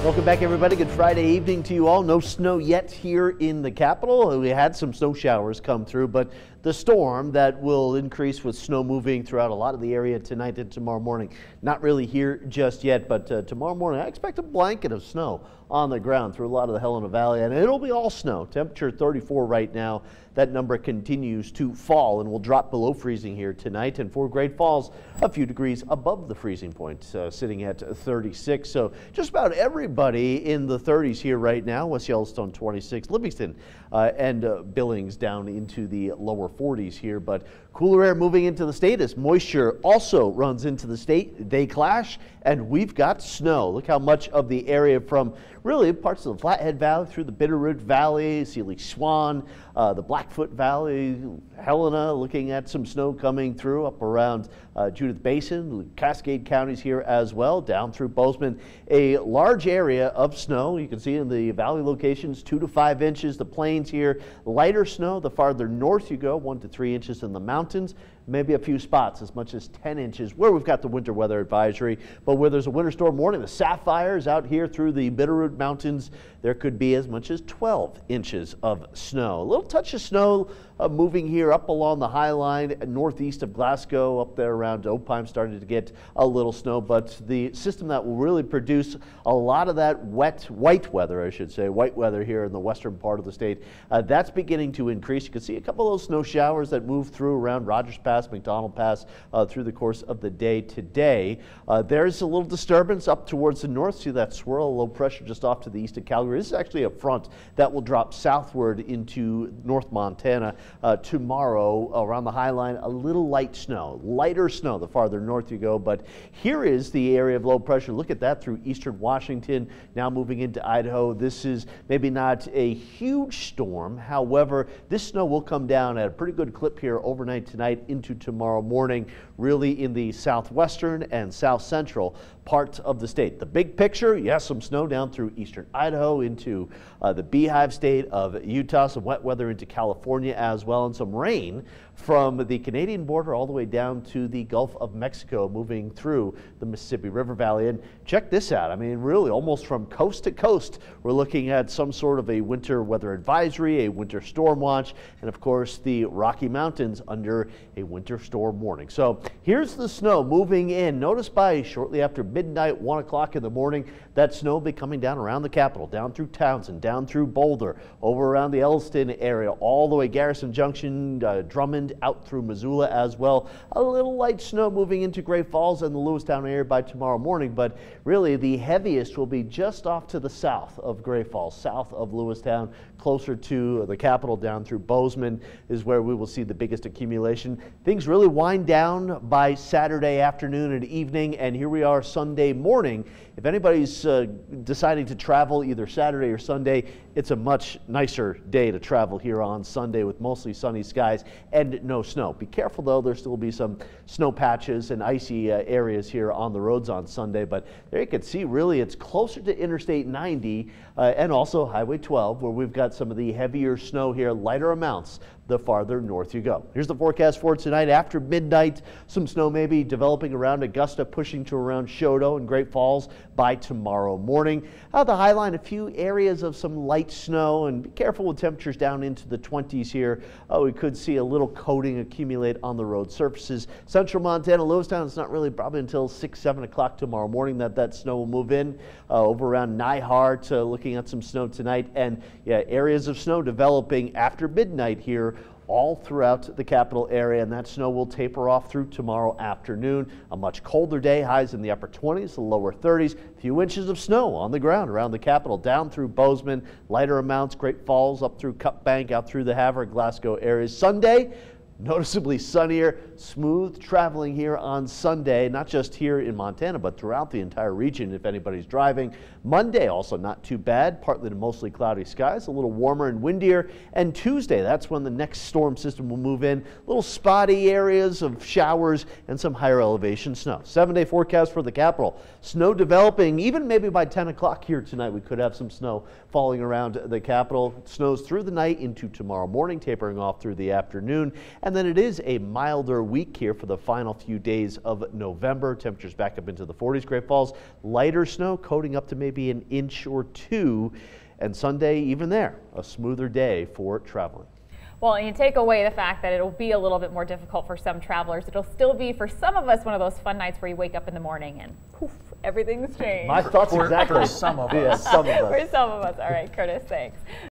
Welcome back, everybody. Good Friday evening to you all. No snow yet here in the capital. We had some snow showers come through, but the storm that will increase with snow moving throughout a lot of the area tonight and tomorrow morning, not really here just yet, but tomorrow morning I expect a blanket of snow on the ground through a lot of the Helena Valley, and it'll be all snow. Temperature 34 right now. That number continues to fall and will drop below freezing here tonight. And for Great Falls, a few degrees above the freezing point, sitting at 36. So just about everybody in the 30s here right now. West Yellowstone 26, Livingston and Billings down into the lower 40s here. But cooler air moving into the state as moisture also runs into the state. They clash, and we've got snow. Look how much of the area from really parts of the Flathead Valley through the Bitterroot Valley, Sealy Swan, the Blackfoot Valley, Helena, looking at some snow coming through up around Judith Basin, Cascade counties here as well, down through Bozeman. A large area of snow. You can see in the valley locations 2 to 5 inches. The plains here, lighter snow the farther north you go, 1 to 3 inches in the mountains. Maybe a few spots as much as 10 inches where we've got the winter weather advisory, but where there's a winter storm warning, the sapphires out here through the Bitterroot Mountains, there could be as much as 12 inches of snow. A little touch of snow moving here up along the High Line northeast of Glasgow, up there around Opine, started to get a little snow, but the system that will really produce a lot of that white weather, I should say, white weather here in the western part of the state, that's beginning to increase. You can see a couple of those snow showers that move through around Rogers Pass, McDonald Pass through the course of the day today. There's a little disturbance up towards the north. See that swirl, low pressure just off to the east of Calgary. This is actually a front that will drop southward into North Montana tomorrow around the High Line. A little light snow, lighter snow the farther north you go, but here is the area of low pressure. Look at that through eastern Washington, now moving into Idaho. This is maybe not a huge storm. However, this snow will come down at a pretty good clip here overnight tonight into tomorrow morning, really in the southwestern and south central part of the state. The big picture, yes, some snow down through eastern Idaho into the Beehive state of Utah, some wet weather into California as well, and some rain from the Canadian border all the way down to the Gulf of Mexico, moving through the Mississippi River Valley. And check this out. I mean, really almost from coast to coast, we're looking at some sort of a winter weather advisory, a winter storm watch, and of course the Rocky Mountains under a winter storm warning. So here's the snow moving in. Notice by shortly after midnight, 1 o'clock in the morning, that snow will be coming down around the capital, down through Townsend, down through Boulder, over around the Elston area, all the way Garrison Junction, Drummond, out through Missoula as well. A little light snow moving into Great Falls and the Lewistown area by tomorrow morning, but really the heaviest will be just off to the south of Great Falls, south of Lewistown, closer to the capital, down through Bozeman is where we will see the biggest accumulation. Things really wind down by Saturday afternoon and evening, and here we are Sunday morning. If anybody's deciding to travel either Saturday or Sunday, it's a much nicer day to travel here on Sunday with mostly sunny skies and no snow. Be careful though, there still will be some snow patches and icy areas here on the roads on Sunday, but there you can see really it's closer to Interstate 90 and also Highway 12 where we've got some of the heavier snow here, lighter amounts the farther north you go. Here's the forecast for tonight. After midnight, some snow may be developing around Augusta, pushing to around Choteau and Great Falls by tomorrow morning. Out the High Line, a few areas of some light snow, and be careful with temperatures down into the 20s here. We could see a little coating accumulate on the road surfaces. Central Montana, Lewistown, it's not really probably until 6, 7 o'clock tomorrow morning that snow will move in. Over around Nyhart, looking at some snow tonight, and yeah, areas of snow developing after midnight here all throughout the capital area, and that snow will taper off through tomorrow afternoon. A much colder day, highs in the upper 20s, the lower 30s. A few inches of snow on the ground around the capital, down through Bozeman, lighter amounts, Great Falls, up through Cut Bank, out through the Havre, Glasgow areas. Sunday, noticeably sunnier, smooth traveling here on Sunday, not just here in Montana, but throughout the entire region if anybody's driving. Monday also not too bad, partly to mostly cloudy skies, a little warmer and windier. And Tuesday, that's when the next storm system will move in. Little spotty areas of showers and some higher elevation snow. 7-day forecast for the capital. Snow developing even maybe by 10 o'clock here tonight. We could have some snow falling around the capital. Snows through the night into tomorrow morning, tapering off through the afternoon. And then it is a milder week here for the final few days of November. Temperatures back up into the 40s. Great Falls, lighter snow coating up to maybe an inch or two. And Sunday, even there, a smoother day for traveling. Well, and you take away the fact that it'll be a little bit more difficult for some travelers. It'll still be, for some of us, one of those fun nights where you wake up in the morning and poof, everything's changed. My thoughts exactly. For some of us. Yeah, some of us. For some of us. All right, Curtis, thanks.